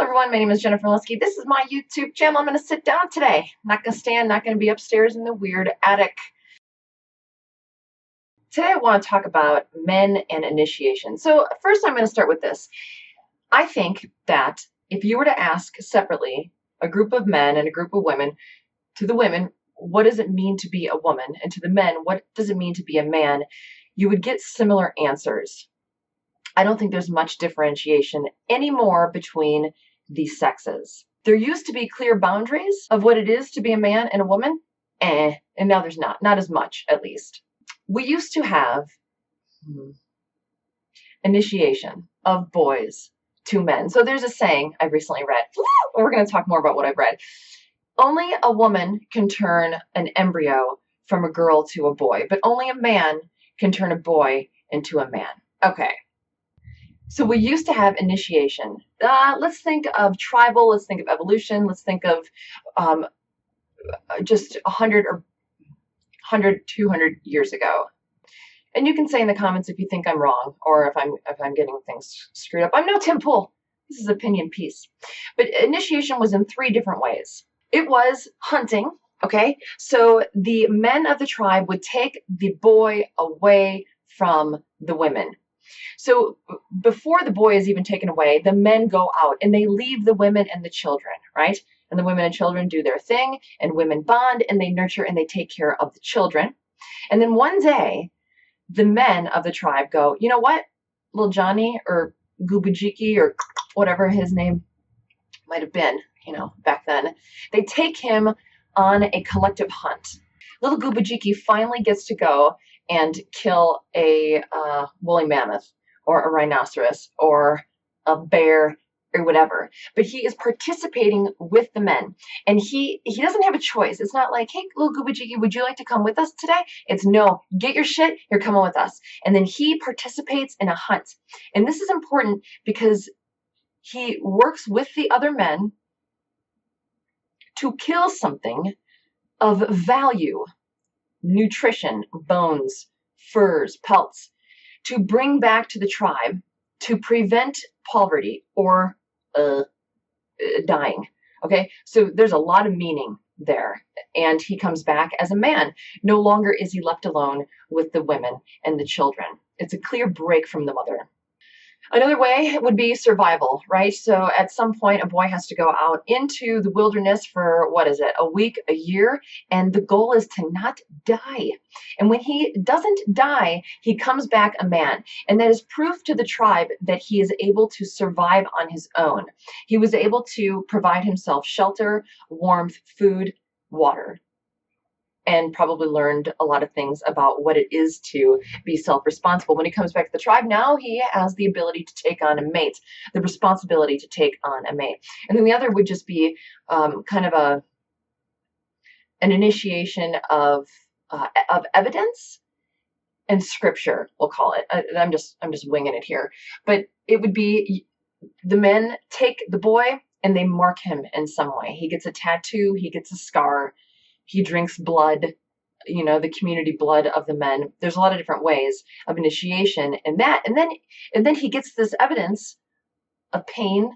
Hello everyone, my name is Jennifer Moleski. This is my YouTube channel. I'm going to sit down today. Not going to stand, not going to be upstairs in the weird attic. Today I want to talk about men and initiation. So first I'm going to start with this. I think that if you were to ask separately a group of men and a group of women, to the women, what does it mean to be a woman? And to the men, what does it mean to be a man? You would get similar answers. I don't think there's much differentiation anymore between the sexes. There used to be clear boundaries of what it is to be a man and a woman, and now there's not as much, at least. We used to have initiation of boys to men. So there's a saying I've recently read. We're going to talk more about what I've read. Only a woman can turn an embryo from a girl to a boy, but only a man can turn a boy into a man. Okay. So we used to have initiation. Let's think of tribal, let's think of evolution, let's think of just 100 or 200 years ago. And you can say in the comments if you think I'm wrong or if I'm getting things screwed up. I'm no Tim Pool. This is opinion piece. But initiation was in 3 different ways. It was hunting, okay? So the men of the tribe would take the boy away from the women. So before the boy is even taken away, the men go out and they leave the women and the children, right? And the women and children do their thing, and women bond and they nurture and they take care of the children. And then one day, the men of the tribe go, you know what, little Johnny or Gubajiki or whatever his name might have been, back then, they take him on a collective hunt. Little Gubajiki finally gets to go and kill a woolly mammoth or a rhinoceros or a bear or whatever. But he is participating with the men. And he doesn't have a choice. It's not like, hey, little Gubajiki, would you like to come with us today? It's no, get your shit, you're coming with us. And then he participates in a hunt. And this is important because he works with the other men to kill something of value. Nutrition, bones, furs, pelts, to bring back to the tribe to prevent poverty or dying. Okay, so there's a lot of meaning there. And he comes back as a man. No longer is he left alone with the women and the children. It's a clear break from the mother. Another way would be survival, right? So at some point, a boy has to go out into the wilderness for, a week, a year, and the goal is to not die. And when he doesn't die, he comes back a man. And that is proof to the tribe that he is able to survive on his own. He was able to provide himself shelter, warmth, food, water, and probably learned a lot of things about what it is to be self-responsible. When he comes back to the tribe, now he has the ability to take on a mate, the responsibility to take on a mate. And then the other would just be kind of an initiation of evidence and scripture, we'll call it. I'm just winging it here. But it would be the men take the boy and they mark him in some way. He gets a tattoo, he gets a scar, he drinks blood, the community blood of the men. There's a lot of different ways of initiation and then he gets this evidence of pain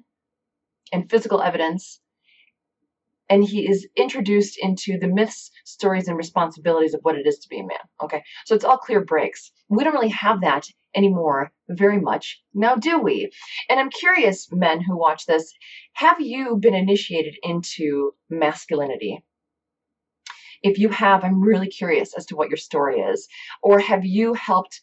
and physical evidence, and he is introduced into the myths, stories, and responsibilities of what it is to be a man. Okay, so it's all clear breaks. We don't really have that anymore very much now, do we? And I'm curious, men who watch this, have you been initiated into masculinity? If you have, I'm really curious as to what your story is. Or have you helped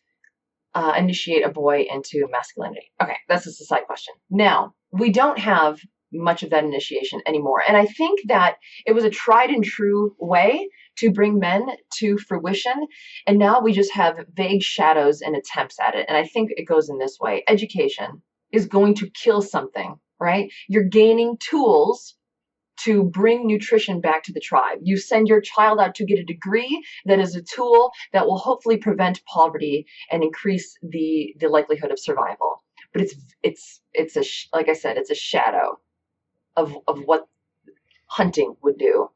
initiate a boy into masculinity? Okay, that's just a side question. Now, we don't have much of that initiation anymore. And I think that it was a tried and true way to bring men to fruition. And now we just have vague shadows and attempts at it. And I think it goes in this way. Education is going to kill something, right? You're gaining tools to bring nutrition back to the tribe. You send your child out to get a degree that is a tool that will hopefully prevent poverty and increase the likelihood of survival. But like I said, it's a shadow of what hunting would do.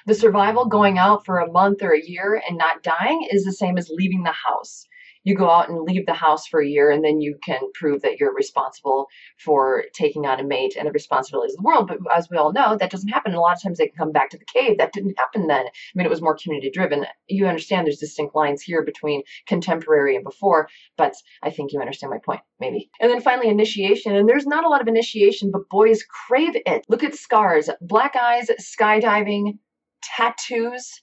The survival going out for a month or a year and not dying is the same as leaving the house. You go out and leave the house for a year, and then you can prove that you're responsible for taking on a mate and the responsibilities of the world. But as we all know, that doesn't happen. And a lot of times they can come back to the cave. That didn't happen then. I mean, it was more community driven. You understand there's distinct lines here between contemporary and before, but I think you understand my point, maybe. And then finally, initiation. And there's not a lot of initiation, but boys crave it. Look at scars, black eyes, skydiving, tattoos.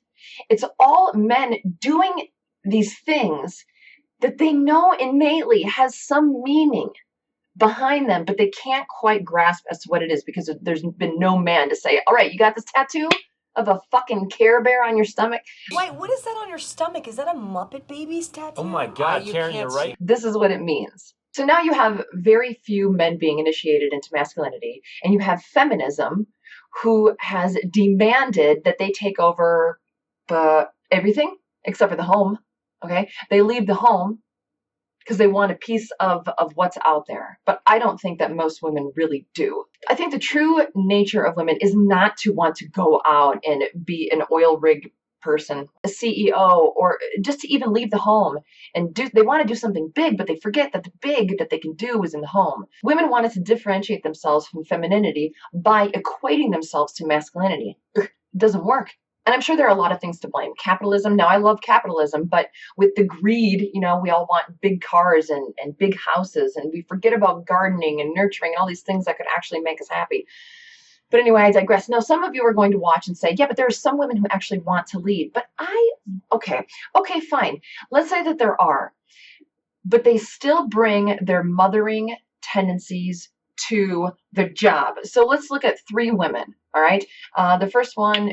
It's all men doing these things that they know innately has some meaning behind them, but they can't quite grasp as to what it is because there's been no man to say, all right, you got this tattoo of a fucking Care Bear on your stomach? Wait, what is that on your stomach? Is that a Muppet Babies tattoo? Oh my God, Karen, you're right. This is what it means. So now you have very few men being initiated into masculinity, and you have feminism, who has demanded that they take over everything except for the home. Okay, they leave the home because they want a piece of what's out there. But I don't think that most women really do. I think the true nature of women is not to want to go out and be an oil rig person, a CEO, or just to even leave the home and they want to do something big, but they forget that the big that they can do is in the home. Women wanted to differentiate themselves from femininity by equating themselves to masculinity. It doesn't work. And I'm sure there are a lot of things to blame. Capitalism. Now, I love capitalism, but with the greed, we all want big cars and big houses, and we forget about gardening and nurturing and all these things that could actually make us happy. But anyway, I digress. Now, some of you are going to watch and say, yeah, but there are some women who actually want to lead. But okay, fine. Let's say that there are, but they still bring their mothering tendencies to the job. So let's look at 3 women. All right. The first one,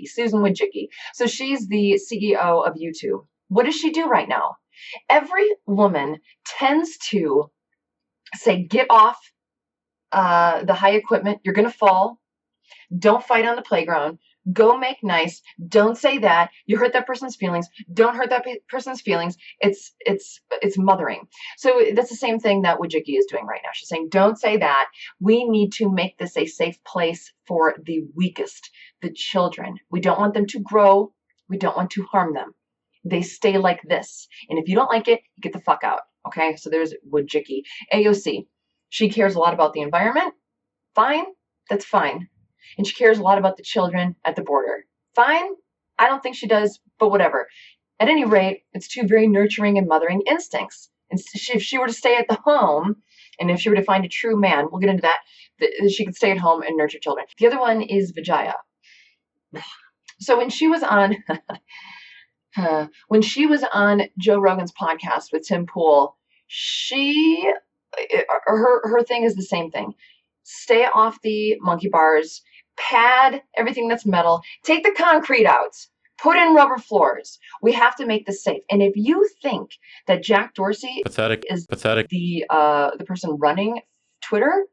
Susan Wojcicki. So she's the CEO of YouTube. What does she do right now? Every woman tends to say, get off the high equipment. You're going to fall. Don't fight on the playground. Go make nice. Don't say that. You hurt that person's feelings. Don't hurt that person's feelings. It's mothering. So that's the same thing that Wojcicki is doing right now. She's saying, don't say that. We need to make this a safe place for the weakest, the children. We don't want them to grow. We don't want to harm them. They stay like this. And if you don't like it, you get the fuck out. Okay? So there's Wojcicki. AOC. She cares a lot about the environment. Fine. That's fine. And she cares a lot about the children at the border. Fine. I don't think she does, but whatever. At any rate, it's 2 very nurturing and mothering instincts. And if she were to stay at the home, and if she were to find a true man, we'll get into that, she could stay at home and nurture children. The other one is Vijaya. So when she was on Joe Rogan's podcast with Tim Pool, her thing is the same thing. Stay off the monkey bars, pad everything that's metal, take the concrete out, put in rubber floors. We have to make this safe. And if you think that Jack Dorsey is the person running Twitter,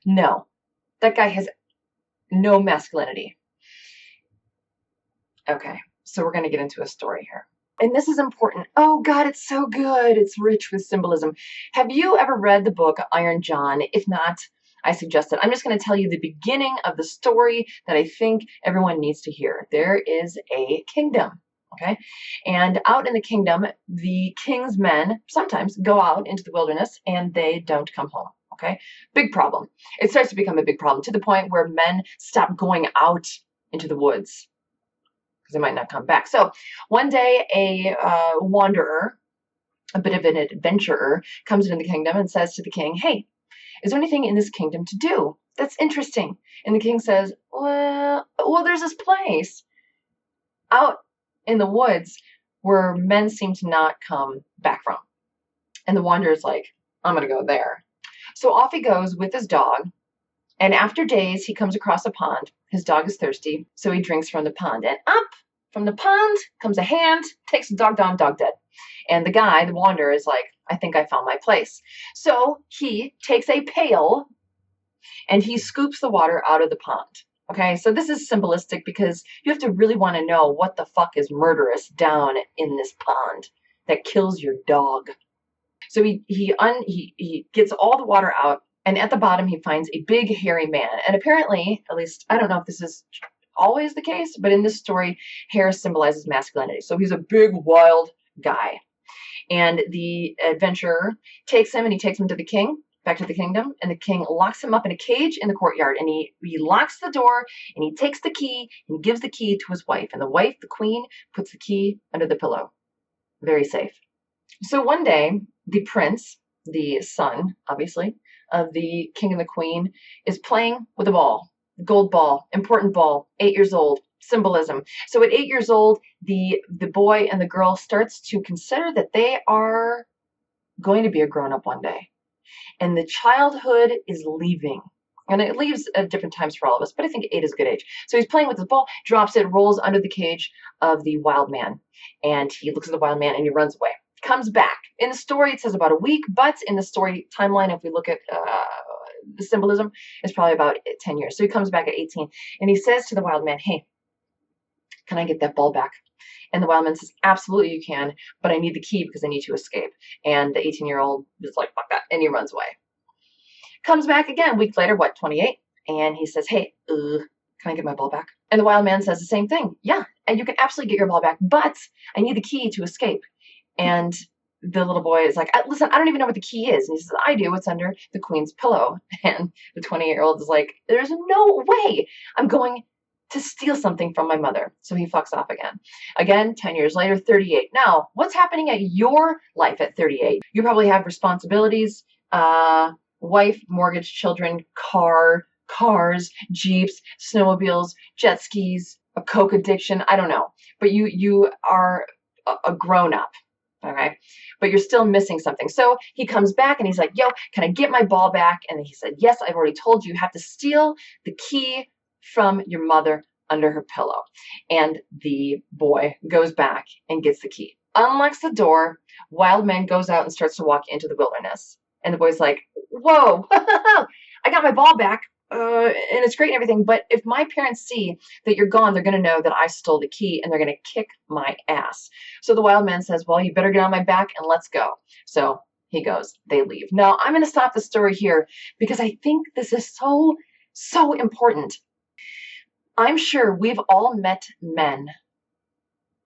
no, that guy has no masculinity. Okay, so we're going to get into a story here. And this is important. Oh God, it's so good. It's rich with symbolism. Have you ever read the book Iron John? If not, I suggest it. I'm just going to tell you the beginning of the story that I think everyone needs to hear. There is a kingdom, okay? And out in the kingdom, the king's men sometimes go out into the wilderness and they don't come home, okay? Big problem. It starts to become a big problem to the point where men stop going out into the woods because they might not come back. So one day a wanderer, a bit of an adventurer, comes into the kingdom and says to the king, hey, is there anything in this kingdom to do that's interesting? And the king says, well, there's this place out in the woods where men seem to not come back from. And the wanderer's like, I'm going to go there. So off he goes with his dog. And after days, he comes across a pond. His dog is thirsty, so he drinks from the pond. And up from the pond comes a hand, takes the dog down, dog dead. And the guy, the wanderer, is like, I think I found my place. So he takes a pail and he scoops the water out of the pond. Okay, so this is symbolistic because you have to really want to know what the fuck is murderous down in this pond that kills your dog. So he gets all the water out, and at the bottom he finds a big hairy man. And apparently, at least, I don't know if this is always the case, but in this story, hair symbolizes masculinity. So he's a big, wild guy. And the adventurer takes him and he takes him to the king, back to the kingdom, and the king locks him up in a cage in the courtyard, and he locks the door, and he takes the key and he gives the key to his wife, and the wife, the queen, puts the key under the pillow. Very safe. So one day, the prince, the son, obviously, of the king and the queen, is playing with a ball, gold ball, important ball, 8 years old, symbolism. So at 8 years old, the boy and the girl starts to consider that they are going to be a grown-up one day. And the childhood is leaving. And it leaves at different times for all of us, but I think 8 is a good age. So he's playing with the ball, drops it, rolls under the cage of the wild man. And he looks at the wild man and he runs away. Comes back. In the story, it says about a week, but in the story timeline, if we look at the symbolism, it's probably about 10 years. So he comes back at 18 and he says to the wild man, hey, can I get that ball back? And the wild man says, absolutely you can, but I need the key because I need to escape. And the 18-year-old is like, fuck that, and he runs away. Comes back again, a week later, 28? And he says, hey, can I get my ball back? And the wild man says the same thing. Yeah, and you can absolutely get your ball back, but I need the key to escape. And the little boy is like, listen, I don't even know what the key is. And he says, I do. It's under the queen's pillow. And the 28-year-old is like, there's no way I'm going to steal something from my mother. So he fucks off again. Again, 10 years later, 38. Now, what's happening at your life at 38? You probably have responsibilities, wife, mortgage, children, cars, Jeeps, snowmobiles, jet skis, a coke addiction. I don't know. But you are a grown-up. Okay, but you're still missing something. So he comes back and he's like, yo, can I get my ball back? And he said, yes, I've already told you. You have to steal the key from your mother under her pillow. And the boy goes back and gets the key, unlocks the door. Wild man goes out and starts to walk into the wilderness. And the boy's like, whoa, I got my ball back. And it's great and everything, but if my parents see that you're gone, they're going to know that I stole the key and they're going to kick my ass. So the wild man says, well, you better get on my back and let's go. So he goes, they leave. Now I'm going to stop the story here because I think this is so important. I'm sure we've all met men.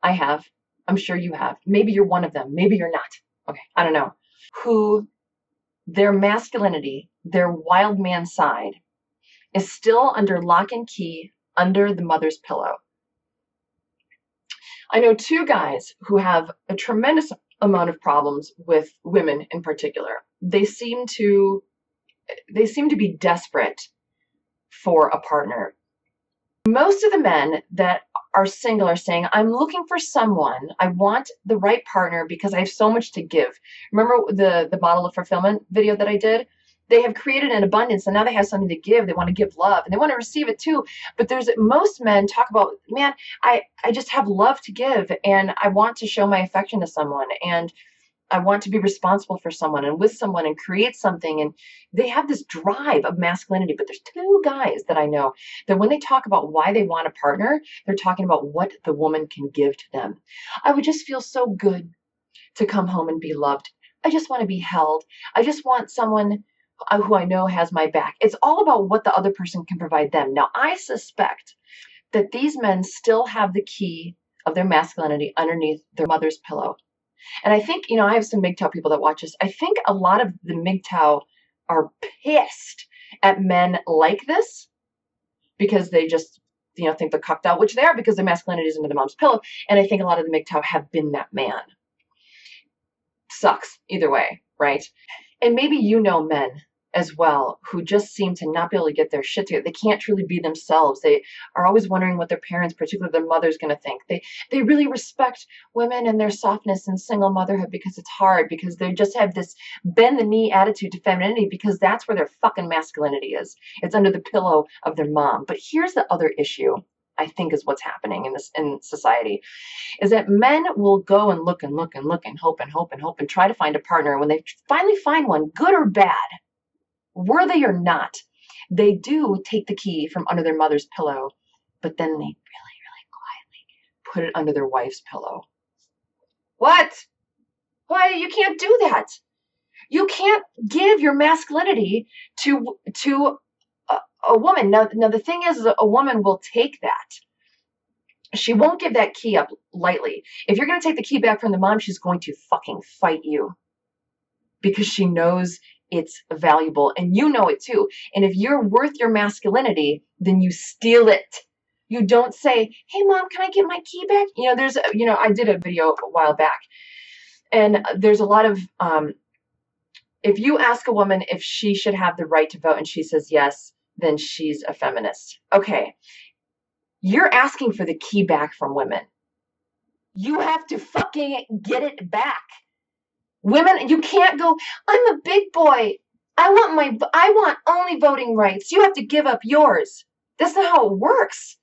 I have. I'm sure you have. Maybe you're one of them. Maybe you're not. Okay. I don't know. Who their masculinity, their wild man side, is still under lock and key under the mother's pillow. I know 2 guys who have a tremendous amount of problems with women in particular. They seem to be desperate for a partner. Most of the men that are single are saying, I'm looking for someone. I want the right partner because I have so much to give. Remember the model of fulfillment video that I did? They have created an abundance and now they have something to give. They want to give love and they want to receive it too. But most men talk about, man, I just have love to give and I want to show my affection to someone and I want to be responsible for someone and with someone and create something. And they have this drive of masculinity. But there's 2 guys that I know that when they talk about why they want a partner, they're talking about what the woman can give to them. I would just feel so good to come home and be loved. I just want to be held. I just want someone who I know has my back. It's all about what the other person can provide them. Now, I suspect that these men still have the key of their masculinity underneath their mother's pillow. And I think, I have some MGTOW people that watch this. I think a lot of the MGTOW are pissed at men like this because they just, think they're cucked out, which they are because their masculinity is under the mom's pillow. And I think a lot of the MGTOW have been that man. Sucks either way, right? And maybe men as well who just seem to not be able to get their shit together. They can't truly be themselves. They are always wondering what their parents, particularly their mother's, going to think. They really respect women and their softness and single motherhood because it's hard, because they just have this bend the knee attitude to femininity because that's where their fucking masculinity is. It's under the pillow of their mom. But here's the other issue, I think, is what's happening in society, is that men will go and look and look and look and hope and try to find a partner. And when they finally find one, good or bad, worthy or not, they do take the key from under their mother's pillow, but then they really, really quietly put it under their wife's pillow. What? Why? You can't do that. You can't give your masculinity to a woman. Now the thing is a woman will take that. She won't give that key up lightly. If you're going to take the key back from the mom, she's going to fucking fight you because she knows it's valuable and you know it too. And if you're worth your masculinity, then you steal it. You don't say, hey mom, can I get my key back? I did a video a while back, and there's a lot of, if you ask a woman if she should have the right to vote and she says yes, then she's a feminist. Okay. You're asking for the key back from women. You have to fucking get it back. Women, you can't go, I'm a big boy. I want only voting rights. You have to give up yours. That's not how it works.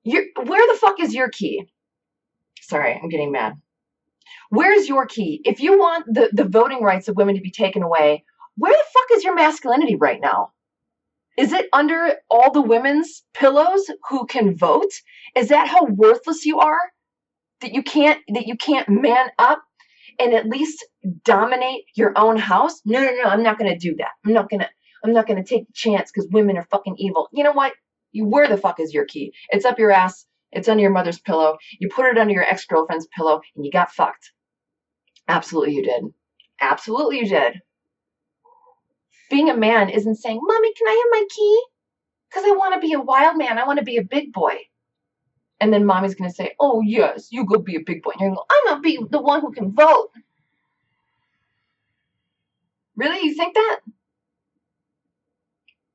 Where the fuck is your key? Sorry, I'm getting mad. Where's your key? If you want the voting rights of women to be taken away, where the fuck is your masculinity right now? Is it under all the women's pillows who can vote? Is that how worthless you are? That you can't man up and at least dominate your own house? No, I'm not gonna do that. I'm not gonna take the chance because women are fucking evil. You know what? Where the fuck is your key? It's up your ass. It's under your mother's pillow. You put it under your ex-girlfriend's pillow and you got fucked. Absolutely you did. Absolutely you did. Being a man isn't saying, Mommy, can I have my key? Because I want to be a wild man. I want to be a big boy. And then Mommy's going to say, oh, yes, you go be a big boy. And you're going to go, I'm going to be the one who can vote. Really? You think that?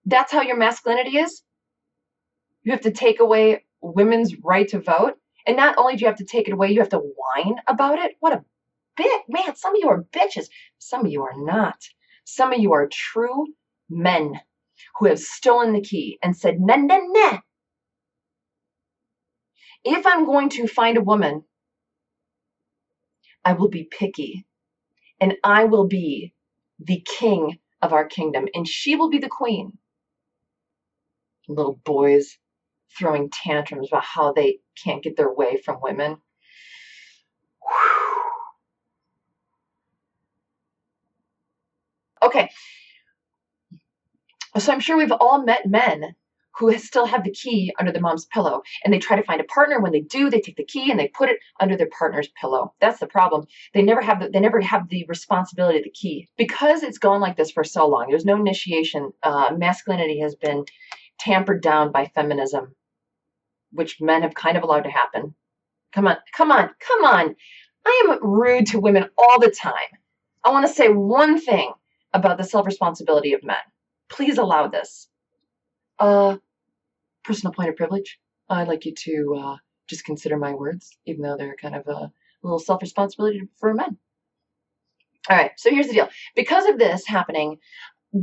That's how your masculinity is? You have to take away women's right to vote? And not only do you have to take it away, you have to whine about it? What a bitch. Man, some of you are bitches. Some of you are not. Some of you are true men who have stolen the key and said, nah, nah, nah. If I'm going to find a woman, I will be picky and I will be the king of our kingdom and she will be the queen. Little boys throwing tantrums about how they can't get their way from women. Whew. Okay. So I'm sure we've all met men who still have the key under their mom's pillow, and they try to find a partner. When they do, they take the key and they put it under their partner's pillow. That's the problem. They never have the responsibility of the key because it's gone like this for so long. There's no initiation. Masculinity has been tampered down by feminism, which men have kind of allowed to happen. Come on. I am rude to women all the time. I want to say one thing about the self-responsibility of men. Please allow this. Personal point of privilege. I'd like you to just consider my words, even though they're kind of a little self-responsibility for men. All right, so here's the deal. Because of this happening,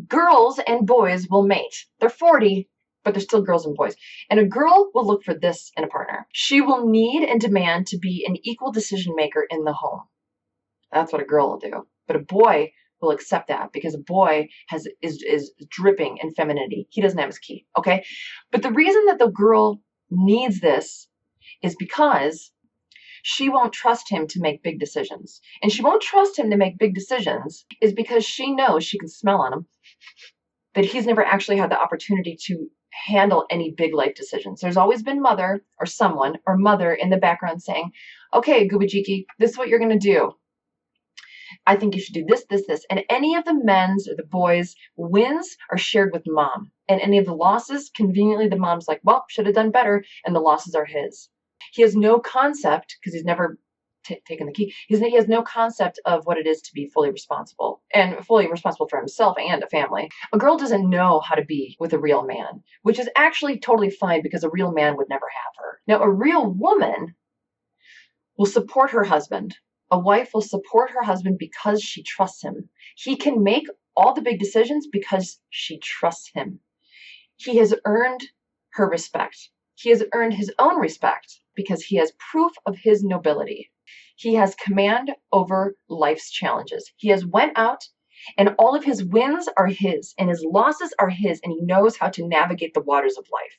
girls and boys will mate. They're 40, but they're still girls and boys. And a girl will look for this in a partner. She will need and demand to be an equal decision maker in the home. That's what a girl will do. But a boy will accept that because a boy is dripping in femininity. He doesn't have his key, okay? But the reason that the girl needs this is because she won't trust him to make big decisions. And she won't trust him to make big decisions is because she knows she can smell on him that he's never actually had the opportunity to handle any big life decisions. There's always been mother or someone or mother in the background saying, okay, Gubajiki, this is what you're going to do. I think you should do this, this, this. And any of the men's or the boys' wins are shared with mom. And any of the losses, conveniently, the mom's like, well, should have done better. And the losses are his. He has no concept, because he's never taken the key. He has no concept of what it is to be fully responsible and fully responsible for himself and a family. A girl doesn't know how to be with a real man, which is actually totally fine because a real man would never have her. Now, a real woman will support her husband. A wife will support her husband because she trusts him. He can make all the big decisions because she trusts him. He has earned her respect. He has earned his own respect because he has proof of his nobility. He has command over life's challenges. He has went out and all of his wins are his and his losses are his, and he knows how to navigate the waters of life.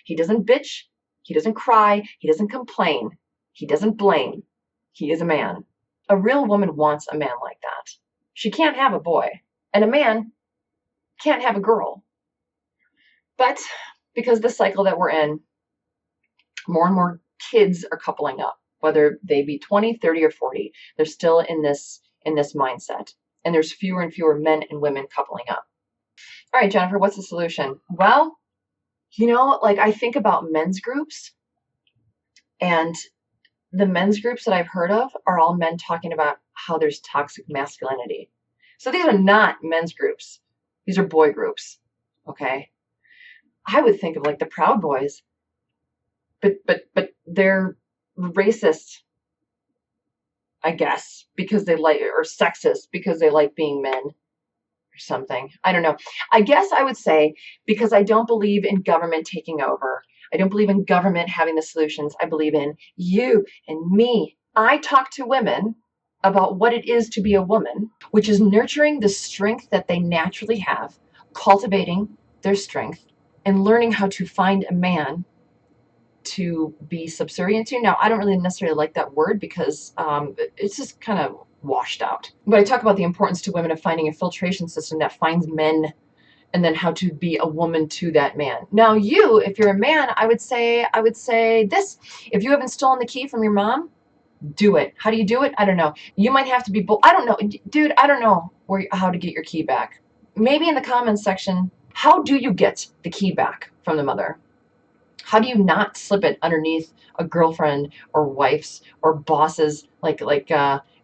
He doesn't bitch. He doesn't cry. He doesn't complain. He doesn't blame. He is a man. A real woman wants a man like that. She can't have a boy, and a man can't have a girl. But because the cycle that we're in, more and more kids are coupling up, whether they be 20, 30, or 40. They're still in this mindset. And there's fewer and fewer men and women coupling up. All right, Jennifer, what's the solution? Well, like I think about men's groups, and the men's groups that I've heard of are all men talking about how there's toxic masculinity. So these are not men's groups. These are boy groups. Okay. I would think of like the Proud Boys, but they're racist, I guess, because they like, or sexist because they like being men or something. I don't know. I guess I would say, because I don't believe in government taking over. I don't believe in government having the solutions. I believe in you and me. I talk to women about what it is to be a woman, which is nurturing the strength that they naturally have, cultivating their strength, and learning how to find a man to be subservient to. Now, I don't really necessarily like that word because it's just kind of washed out. But I talk about the importance to women of finding a filtration system that finds men, and then how to be a woman to that man. Now, if you're a man, I would say this: if you haven't stolen the key from your mom, do it. How do you do it? I don't know. You might have to be bold. I don't know, dude. I don't know how to get your key back. Maybe in the comments section, how do you get the key back from the mother? How do you not slip it underneath a girlfriend or wife's or boss's, like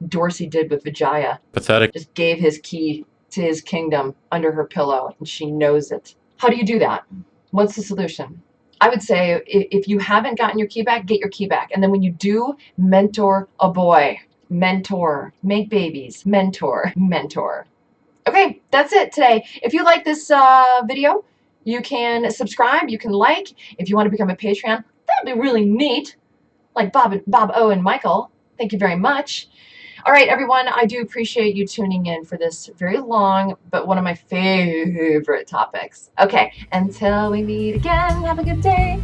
Dorsey did with Vijaya? Pathetic. Just gave his key to his kingdom under her pillow, and she knows it. How do you do that? What's the solution? I would say, if you haven't gotten your key back, get your key back. And then when you do, mentor a boy. Mentor. Make babies. Mentor. Okay, that's it today. If you like this video, you can subscribe, you can like. If you want to become a Patreon, that'd be really neat. Like Bob O and Michael. Thank you very much. All right, everyone, I do appreciate you tuning in for this very long, but one of my favorite topics. Okay, until we meet again, have a good day.